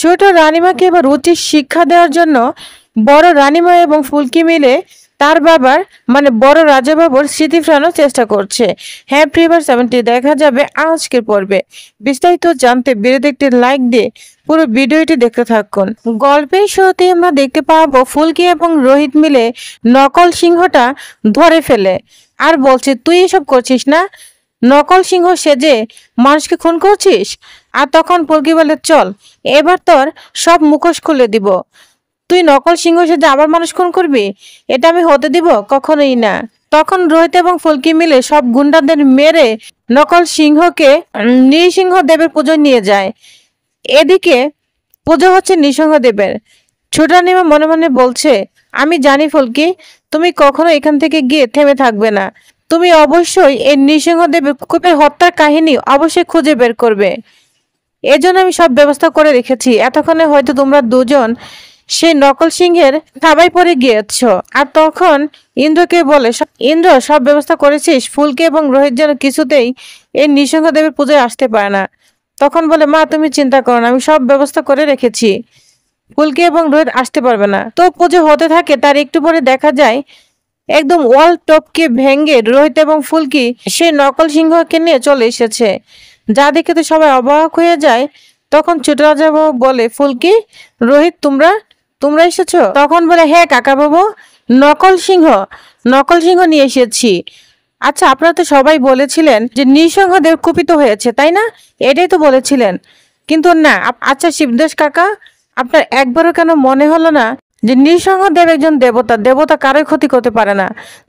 ছোট রানীমাকে এবার উচিত শিক্ষা দেওয়ার জন্য বড় রানীমা এবং ফুলকি মিলে তার বাবার মানে বড় রাজা বাবুর স্মৃতি ফেরানোর চেষ্টা করছে। হ্যাঁ প্রিভার 70 দেখা যাবে আজকের পর্বে। বিস্তারিত জানতে ভিডিওতে একটি লাইক দিয়ে পুরো ভিডিওটি দেখতে থাকুন। গল্পের শুরুতে আমরা দেখতে পাবো ফুলকি এবং রোহিত মিলে নকল সিংহটা ধরে ফেলে আর বলছে তুই এসব করছিস না, নকল সিংহ সেজে মানুষকে খুন করছিস। আর তখন ফুলকি বলে চল এবার তোর সব মুখোশ খুলে দিব, তুই নকল সিংহ সেজে আবার মানুষ খুন করবি, এটা আমি হতে দিব কখনোই না। তখন রোহিত এবং ফুলকি মিলে সব গুন্ডাদের মেরে নকল সিংহকে নৃসিংহ দেবের পুজোয় নিয়ে যায়। এদিকে পুজো হচ্ছে নৃসিংহ দেবের। ছোট রানীমা মনে মনে বলছে আমি জানি ফুলকি তুমি কখনো এখান থেকে গিয়ে থেমে থাকবে না, তুমি অবশ্যই এই নৃসিংহদেবের কূপের হত্যার কাহিনী অবশ্যই খুঁজে বের করবে, এজন্য আমি সব ব্যবস্থা করে রেখেছি। এতক্ষণে হয়তো তোমরা দুজন সেই নকল সিংহের থাবায় পড়ে গিয়েছ। আর তখন ইন্দ্রকে বলে ইন্দ্র সব ব্যবস্থা করেছিস, ফুলকি এবং রোহিত যেন কিছুতেই এই নৃসিংহদেবের পুজোয় আসতে পারে না। তখন বলে মা তুমি চিন্তা করো না, আমি সব ব্যবস্থা করে রেখেছি, ফুলকি এবং রোহিত আসতে পারবে না। তো পুজো হতে থাকে, তার একটু পরে দেখা যায় একদম ওয়াল টপকে ভেঙে রোহিত এবং ফুলকি সেই নকল সিংহকে নিয়ে চলে এসেছে, যা দেখে তো সবাই অবাক হয়ে যায়। তখন ছোট রাজা বাবু বলে ফুলকি রোহিত তোমরা এসেছো? তখন বলে হ্যাঁ কাকা বাবু, নকল সিংহ নিয়ে এসেছি। আচ্ছা আপনারা তো সবাই বলেছিলেন যে নৃসিংহদেব কুপিত হয়েছে তাই না, এটাই তো বলেছিলেন, কিন্তু না। আচ্ছা শিবদাস কাকা আপনার একবারও কেন মনে হলো না যে নৃসিংহদেব একজন দেবতা, দেবতা কারোই ক্ষতি করতে পারে না,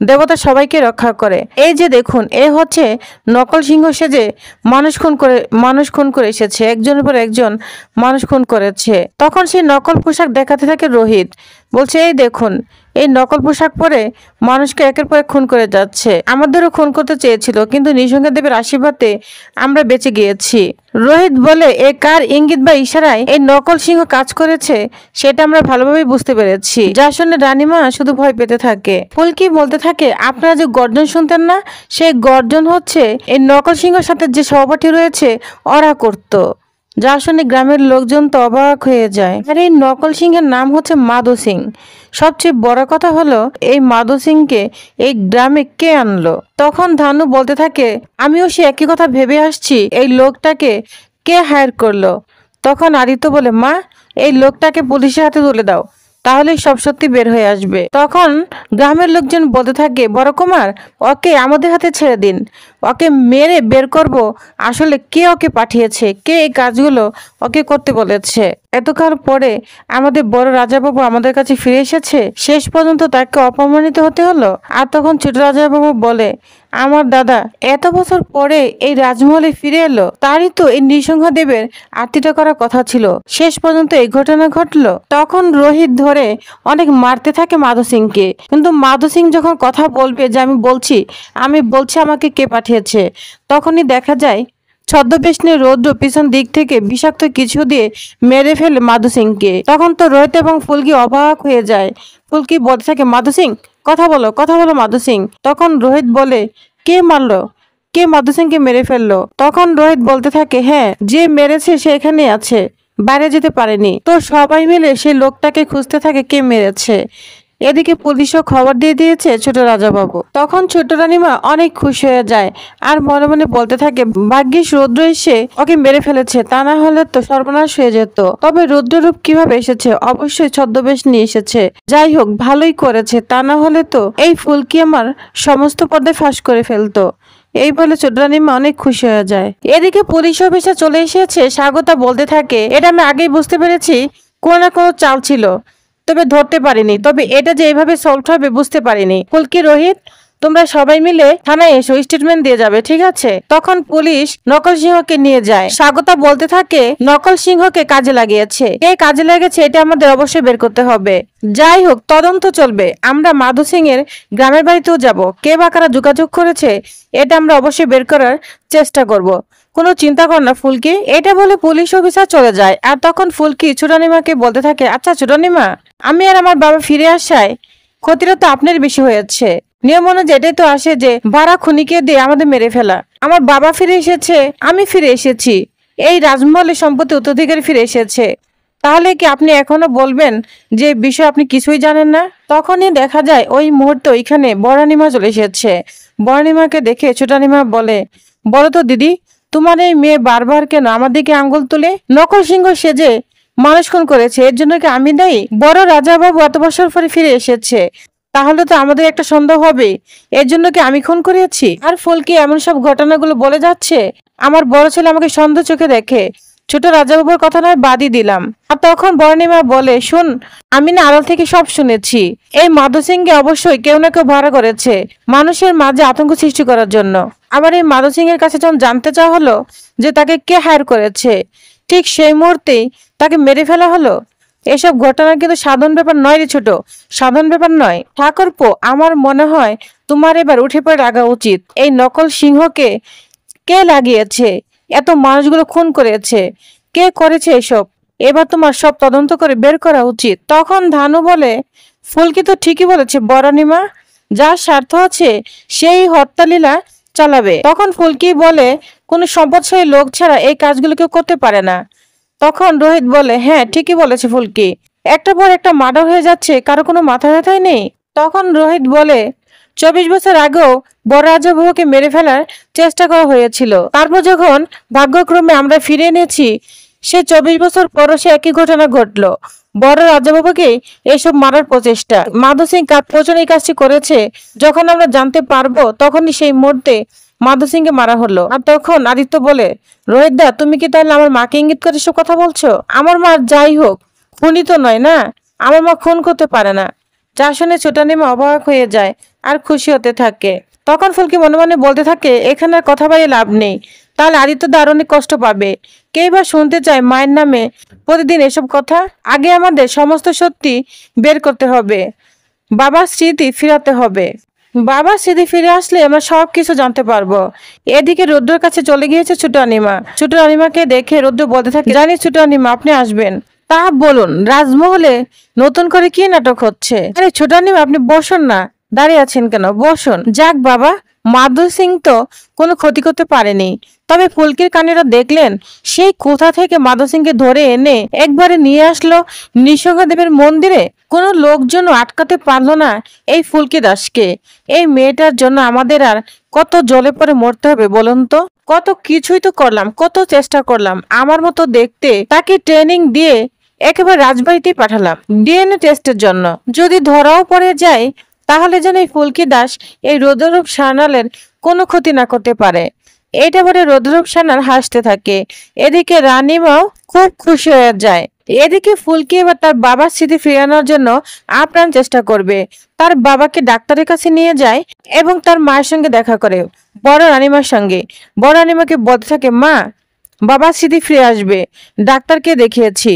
দেবতা সবাইকে রক্ষা করে। এই যে দেখুন এ হচ্ছে নকল সিংহ সেজে মানুষ খুন করে এসেছে, একজনের পর একজন মানুষ খুন করেছে। তখন সেই নকল পোশাক দেখাতে থাকে রোহিত, বলছে এই দেখুন এই নকল পোশাক পরে মানুষকে একের পর এক খুন করে যাচ্ছে, আমাদেরও খুন করতে চেয়েছিল কিন্তু নৃসিংহদেবের আশীর্বাদে আমরা বেঁচে গিয়েছি। রোহিত বলে এ কার ইঙ্গিত বা ইশারায় এই নকল সিংহ কাজ করেছে সেটা আমরা ভালোভাবে বুঝতে পেরেছি, যার শুনে রানীমা শুধু ভয় পেতে থাকে। ফুলকি বলতে থাকে আপনারা যে গর্জন শুনতেন না, সেই গর্জন হচ্ছে এই নকল সিংহের সাথে যে সহপাঠী রয়েছে ওরা করতো, যা শুনে গ্রামের লোকজন তো অবাক হয়ে যায়। আর এই নকল সিংহের নাম হচ্ছে মাধু সিং। সবচেয়ে বড় কথা হলো এই মাধু সিংকে এই গ্রামে কে আনলো। তখন ধানু বলতে থাকে আমিও সে একই কথা ভেবে আসছি, এই লোকটাকে কে হায়ার করলো। তখন আদিত্য বলে মা এই লোকটাকে পুলিশের হাতে তুলে দাও, তাহলে সব সত্যি বের হয়ে আসবে। তখন গ্রামের লোকজন বলতে থাকে বড় কুমার ওকে আমাদের হাতে ছেড়ে দিন, ওকে মেরে বের করব আসলে কে ওকে পাঠিয়েছে, কে এই কাজগুলো ওকে করতে বলেছে। এতকাল পরে আমাদের বড় রাজাবাবু আমাদের কাছে ফিরে এসেছে, শেষ পর্যন্ত তাকে অপমানিত হতে হলো। আর তখন ছোট রাজাবাবু বলে আমার দাদা এত বছর পরে এই রাজমহলে ফিরে এলো, তারই তো এই নৃসিংহদেবের আরতিটা করার কথা ছিল, শেষ পর্যন্ত এই ঘটনা ঘটলো। তখন রোহিত ধরে অনেক মারতে থাকে মাধু সিংকে, কিন্তু মাধু সিং যখন কথা বলবে যে আমি বলছি আমাকে কে পাঠিয়েছে, তখনই দেখা যায় ছদ্মবেশ নিয়ে রৌদ্র পিছন দিক থেকে বিষাক্ত কিছু দিয়ে মেরে ফেলে মাধু সিংকে। তখন তো রোহিত এবং ফুলকি অবাক হয়ে যায়। ফুলকি বলতে থাকে মাধু সিং কথা বলো মাধু সিং। তখন রোহিত বলে কে মারলো, কে মাধু সিংকে মেরে ফেললো। তখন রোহিত বলতে থাকে হ্যাঁ যে মেরেছে সে এখানে আছে, বাইরে যেতে পারেনি। তো সবাই মিলে সেই লোকটাকে খুঁজতে থাকে কে মেরেছে। এদিকে পুলিশও খবর দিয়ে দিয়েছে ছোট রাজাবাবু। তখন ছোট রানীমা অনেক খুশি হয়ে যায় আর মনে মনে বলতে থাকে ভাগ্যিস রুদ্র এসে ওকে মেরে ফেলেছে, তা না হলে তো সর্বনাশ হয়ে যেত। তবে রুদ্ররূপ কিভাবে এসেছে, অবশ্যই ছদ্মবেশ নিয়ে এসেছে, যাই হোক ভালোই করেছে, তা না হলে তো এই ফুলকি আমার সমস্ত পর্দায় ফাঁস করে ফেলতো। এই বলে ছোট রানীমা অনেক খুশি হয়ে যায়। এদিকে পুলিশ অফিসে চলে এসেছে স্বাগতা বলতে থাকে এটা আমি আগেই বুঝতে পেরেছি কোনো না কোনো চাল ছিল, তবে ধরতে পারিনি, তবে এটা যে এইভাবে সলভ হবে বুঝতে পারিনি। ফুলকি রোহিত তোমরা সবাই মিলে থানায় এসো, স্টেটমেন্ট দিয়ে যাবে ঠিক আছে। তখন পুলিশ নকল সিংহকে নিয়ে যায়। স্বাগতা বলতে থাকে নকল সিংহকে কাজে লাগিয়েছে, কে কাজে লাগিয়েছে এটা আমাদের অবশ্যই বের করতে হবে, যাই হোক তদন্ত চলবে, আমরা মাধু সিং এর গ্রামের বাড়িতেও যাব, কে বা কারা যোগাযোগ করেছে এটা আমরা অবশ্যই বের করার চেষ্টা করব, কোনো চিন্তা কর না ফুলকি। এটা বলে পুলিশ অফিসার চলে যায়। আর তখন ফুলকি ছোটানিমাকে বলতে থাকে আচ্ছা ছোটানিমা আমি আর আমার বাবা ফিরে আসায় ক্ষতিটা তো আপনার বেশি হয়েছে, নিয়ম অনুযায়ী এটাই তো আসে যে ভাড়া খুনিকে দিয়ে আমাদের মেরে ফেলা, আমার বাবা ফিরে এসেছে, আমি ফিরে এসেছি, এই রাজমহলের সম্পত্তি উত্তরাধিকারী ফিরে এসেছে, তাহলে কি আপনি এখনো বলবেন যে বিষয় আপনি কিছুই জানেন না? তখনই দেখা যায় ওই মুহূর্তে ওইখানে বড়ানিমা চলে এসেছে। বড়ানিমাকে দেখে ছোটানিমা বলে, বলো তো দিদি, তোমার এই মেয়ে বারবার কেন আমার দিকে আঙ্গুল তুলে? নকল সিংহ সেজে মানুষ খুন করেছে, এর জন্য কি আমি দায়ী? বড় রাজাবাবু এত বছর পরে ফিরে এসেছে, তাহলে তো আমাদের একটা সন্দেহ হবে, এর জন্য কি আমি খুন করেছি? আর ফুলকি এমন সব ঘটনাগুলো বলে যাচ্ছে, আমার বড় ছেলে আমাকে সন্দেহ চোখে দেখে। ছোট রাজাবাবুর কথা নয় বাদই দিলাম। আর তখন বর্ণিমা বলে, শুন, আমি না আড়াল থেকে সব শুনেছি। এই মাধব সিংকে অবশ্যই কেউ না কেউ ভাড়া করেছে মানুষের মাঝে আতঙ্ক সৃষ্টি করার জন্য। আবার এই মাধব সিং এর কাছে যখন জানতে চাওয়া হলো যে তাকে কে হায়ার করেছে, ঠিক সেই মুহূর্তেই তাকে মেরে ফেলা হলো। এসব ঘটনা কিন্তু সাধারণ ব্যাপার নয় রে ছোট, সাধারণ ব্যাপার নয়। ঠাকুরপো, আমার মনে হয় তোমার এবার উঠে পড়ে লাগা উচিত। এই নকল সিংহকে কে লাগিয়েছে, এত মানুষগুলো খুন করেছে, কে করেছে এসব? এবার তোমার সব তদন্ত করে বের করা উচিত। তখন ধানু বলে, ফুলকি তো ঠিকই বলেছে বরানিমা, যার স্বার্থ আছে সেই হত্যালীলা চালাবে। তখন ফুলকি বলে, কোনো সম্পদশালী লোক ছাড়া এই কাজগুলো কেউ করতে পারে না। তখন রোহিত বলে, হ্যাঁ ঠিকই বলেছে ফুলকি, একটা পর একটা মার্ডার হয়ে যাচ্ছে, কারো কোনো মাথা ব্যথাই নেই। তখন রোহিত বলে, 24 বছর আগেও বড় রাজাবাবুকে মেরে ফেলার চেষ্টা করা হয়েছিল, তারপর যখন ভাগ্যক্রমে আমরা ফিরে এনেছি, সে 24 বছর পরও সে একই ঘটনা ঘটলো, বড় রাজাবাবুকে এসব মারার প্রচেষ্টা। মাধব সিং প্রচুর এই কাজটি করেছে, যখন আমরা জানতে পারবো তখনই সেই মুহূর্তে মাধব সিংকে মারা হলো। আর তখন আদিত্য বলে, রোহিত দা, তুমি কি তাহলে আমার মাকে ইঙ্গিত করে এসব কথা বলছো? আমার মা যাই হোক খুনি তো নয় না, আমার মা খুন করতে পারে না। যা শুনে ছোটানিমা অবাক হয়ে যায় আর খুশি হতে থাকে। তখন ফুলকি মনে মনে বলতে থাকে, এখানে আর কথা বাড়িয়ে লাভ নেই, তাহলে আদিত্য দা অনেক কষ্ট পাবে। কেই বা শুনতে চায় মায়ের নামে প্রতিদিন এসব কথা? আগে আমাদের সমস্ত সত্যি বের করতে হবে, বাবার স্মৃতি ফিরাতে হবে। বাবার স্মৃতি ফিরে আসলে আমরা সবকিছু জানতে পারবো। এদিকে রুদ্রর কাছে চলে গিয়েছে ছোট আনিমা। ছোট আনিমাকে দেখে রুদ্র বলতে থাকে, জানি ছোট আনিমা আপনি আসবেন, তা বলুন রাজমহলে নতুন করে কি নাটক হচ্ছে? আরে ছোট আনিমা, আপনি বসুন না, দাঁড়িয়ে আছেন কেন, বসুন। যাক বাবা, মাধব সিং তো কোনো ক্ষতি করতে পারেনি, তবে ফুলকির কানেরা দেখলেন সেই কোথা থেকে মাধব সিংকে ধরে এনে একবারে নিয়ে আসলো নৃসিংহদেবের মন্দিরে। কোনো লোকজন আটকাতে পারলো না এই ফুলকি দাসকে। এই মেয়েটার জন্য আমাদের আর কত জলে পরে মরতে হবে বলুন তো? কত কিছুই তো করলাম, কত চেষ্টা করলাম আমার মতো দেখতে, তাকে ট্রেনিং দিয়ে একেবারে রাজবাড়িতেই পাঠালাম ডিএনএ টেস্টের জন্য। যদি ধরাও পড়ে যায় তাহলে যেন এই ফুলকি দাস এই রুদ্ররূপ সান্যালের কোনো ক্ষতি না করতে পারে। এটা বলে রুদ্ররূপ সান্যাল হাসতে থাকে। এদিকে রানীমাও খুব খুশি হয়ে যায়। এদিকে ফুলকি এবার তার বাবার স্মৃতি ফিরানোর জন্য আপ্রাণ চেষ্টা করবে। তার বাবাকে ডাক্তারের কাছে নিয়ে যায় এবং তার মায়ের সঙ্গে দেখা করে, বড় রানীমার সঙ্গে। বড় রানীমাকে বলতে থাকে, মা, বাবার স্মৃতি ফিরে আসবে, ডাক্তারকে দেখিয়েছি,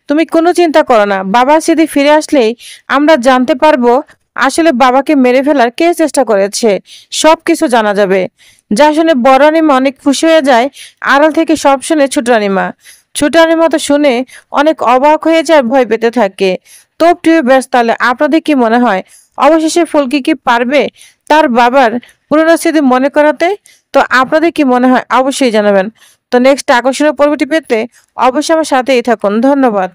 তুমি কোনো চিন্তা করো না, বাবার স্মৃতি ফিরে আসলেই আমরা জানতে পারবো আসলে বাবাকে মেরে ফেলার কে চেষ্টা করেছে, সবকিছু জানা যাবে। যা শুনে বড় রানীমা অনেক খুশি হয়ে যায়। আড়াল থেকে সব শুনে ছোট রানীমা। ছোট রানীমা তো শুনে অনেক অবাক হয়ে যায়, ভয় পেতে থাকে। তো প্রিয় ব্যাস, তাহলে আপনাদের কি মনে হয় অবশেষে ফুলকি কি পারবে তার বাবার পুরনো স্মৃতি মনে করাতে? তো আপনাদের কি মনে হয় অবশ্যই জানাবেন। তো নেক্সট আকর্ষণীয় পর্বটি পেতে অবশ্যই আমার সাথেই থাকুন। ধন্যবাদ।